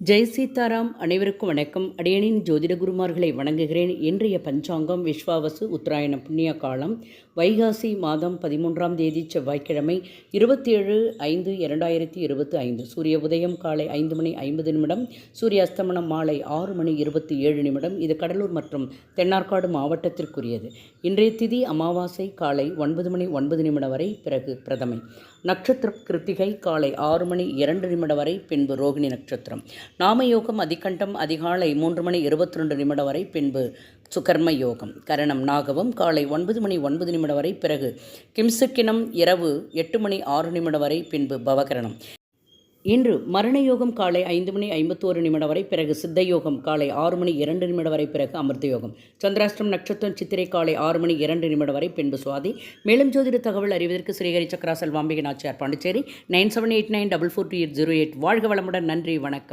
ஜெய் சீதாராம். அனைவருக்கும் வணக்கம். அடியனின் ஜோதிட குருமார்களை வணங்குகிறேன். இன்றைய பஞ்சாங்கம் விஸ்வாவசு உத்தராயண புண்ணிய காலம் வைகாசி மாதம் 13ஆம் தேதி செவ்வாய்க்கிழமை 27/5/2025. சூரிய உதயம் காலை 5:50, சூரிய அஸ்தமனம் மாலை 6:27. இது கடலூர் மற்றும் தென்னார்காடு மாவட்டத்திற்குரியது. இன்றைய திதி அமாவாசை காலை 9:09 வரை, பிறகு பிரதமை. நட்சத்திரம் கிருத்திகை காலை 6:02 வரை, பின்பு ரோகிணி நட்சத்திரம். நாமயோகம் அதிகண்டம் அதிகாலை 3:22 வரை, பின்பு சுகர்ம யோகம். கரணம் நாகவம் காலை 9:09 வரை, பிறகு கிம்சுக்கினம் இரவு 8:06 வரை, பின்பு பவகரணம். இன்று மரணயோகம் காலை 5:51 வரை, பிறகு சித்தயோகம் காலை 6:02 வரை, பிறகு அமிர்த யோகம். சந்திராஷ்டிரம் நட்சத்திரம் சித்திரை காலை 6:02 வரை, பின்பு சுவாதி. மேலும் ஜோதிட தகவல் அறிவதற்கு ஸ்ரீஹரி சக்கரா செல்வாம்பிகை நாச்சியார், பாண்டிச்சேரி 9789442808. வாழ்க வளமுடன். நன்றி, வணக்கம்.